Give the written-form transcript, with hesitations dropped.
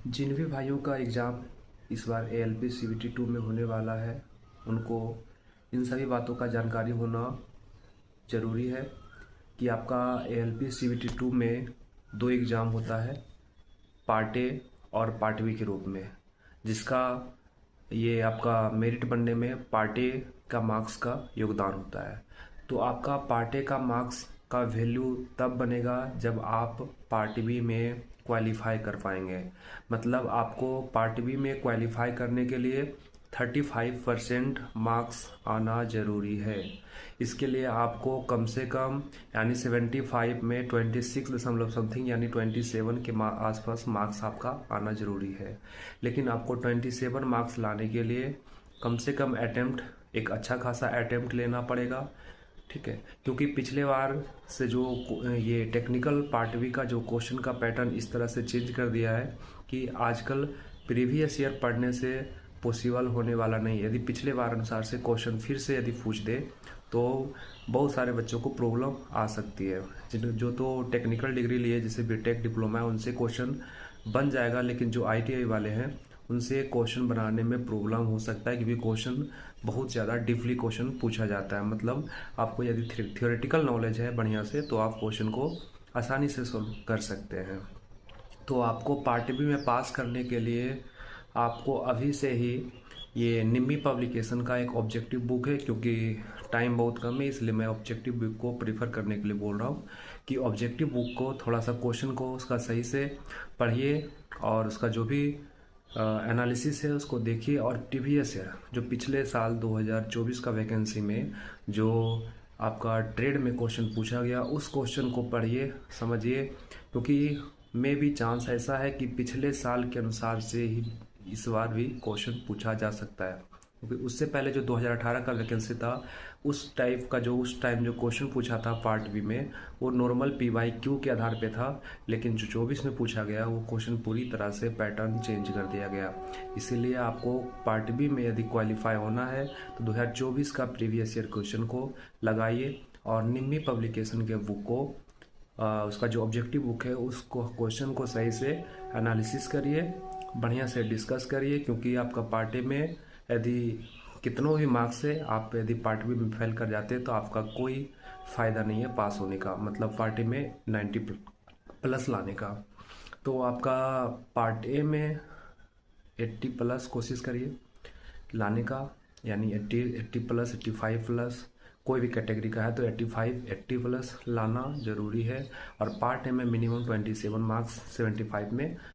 जिन भी भाइयों का एग्ज़ाम इस बार ALP CBT 2 में होने वाला है, उनको इन सभी बातों का जानकारी होना ज़रूरी है कि आपका ALP CBT 2 में दो एग्ज़ाम होता है, पार्ट ए और पार्ट बी के रूप में, जिसका ये आपका मेरिट बनने में पार्ट ए का मार्क्स का योगदान होता है। तो आपका पार्ट ए का मार्क्स का वैल्यू तब बनेगा जब आप पार्ट बी में क्वालिफाई कर पाएंगे। मतलब आपको पार्ट बी में क्वालिफाई करने के लिए 35% मार्क्स आना ज़रूरी है। इसके लिए आपको कम से कम यानी 75 में 26 दशमलव समथिंग यानी 27 के आसपास मार्क्स आपका आना ज़रूरी है। लेकिन आपको 27 मार्क्स लाने के लिए कम से कम अटेम्प्ट एक अच्छा खासा अटेम्प्ट लेना पड़ेगा, ठीक है। क्योंकि पिछले बार से जो ये टेक्निकल पार्ट बी का जो क्वेश्चन का पैटर्न इस तरह से चेंज कर दिया है कि आजकल प्रीवियस ईयर पढ़ने से पॉसिबल होने वाला नहीं है। यदि पिछले बार अनुसार से क्वेश्चन फिर से यदि पूछ दे तो बहुत सारे बच्चों को प्रॉब्लम आ सकती है। जो तो टेक्निकल डिग्री लिए जैसे बीटेक डिप्लोमा है उनसे क्वेश्चन बन जाएगा, लेकिन जो ITI वाले हैं उनसे क्वेश्चन बनाने में प्रॉब्लम हो सकता है, क्योंकि क्वेश्चन बहुत ज़्यादा डीपली क्वेश्चन पूछा जाता है। मतलब आपको यदि थियोरेटिकल नॉलेज है बढ़िया से तो आप क्वेश्चन को आसानी से सोल्व कर सकते हैं। तो आपको पार्ट बी में पास करने के लिए आपको अभी से ही ये निम्मी पब्लिकेशन का एक ऑब्जेक्टिव बुक है, क्योंकि टाइम बहुत कम है इसलिए मैं ऑब्जेक्टिव बुक को प्रीफर करने के लिए बोल रहा हूँ कि ऑब्जेक्टिव बुक को थोड़ा सा क्वेश्चन को उसका सही से पढ़िए और उसका जो भी एनालिसिस है उसको देखिए। और प्रीवियस ईयर जो पिछले साल 2024 का वैकेंसी में जो आपका ट्रेड में क्वेश्चन पूछा गया उस क्वेश्चन को पढ़िए, समझिए, क्योंकि में भी चांस ऐसा है कि पिछले साल के अनुसार से ही इस बार भी क्वेश्चन पूछा जा सकता है। क्योंकि उससे पहले जो 2018 का वैकेंसी था उस टाइप का जो उस टाइम जो क्वेश्चन पूछा था पार्ट बी में वो नॉर्मल PYQ के आधार पे था, लेकिन जो 24 में पूछा गया वो क्वेश्चन पूरी तरह से पैटर्न चेंज कर दिया गया। इसीलिए आपको पार्ट बी में यदि क्वालिफाई होना है तो 2024 का प्रीवियस ईयर क्वेश्चन को लगाइए और निम्मी पब्लिकेशन के बुक को उसका जो ऑब्जेक्टिव बुक है उसको क्वेश्चन को सही से एनालिसिस करिए, बढ़िया से डिस्कस करिए। क्योंकि आपका पार्ट ए में यदि कितनों भी मार्क्स से आप यदि पार्ट बी में फेल कर जाते हैं तो आपका कोई फ़ायदा नहीं है पास होने का, मतलब पार्ट ए में 90 प्लस लाने का। तो आपका पार्ट ए में 80 प्लस कोशिश करिए लाने का, यानी 80 प्लस 85 प्लस कोई भी कैटेगरी का है तो 80 प्लस लाना ज़रूरी है। और पार्ट ए में मिनिमम 27 मार्क्स 75 में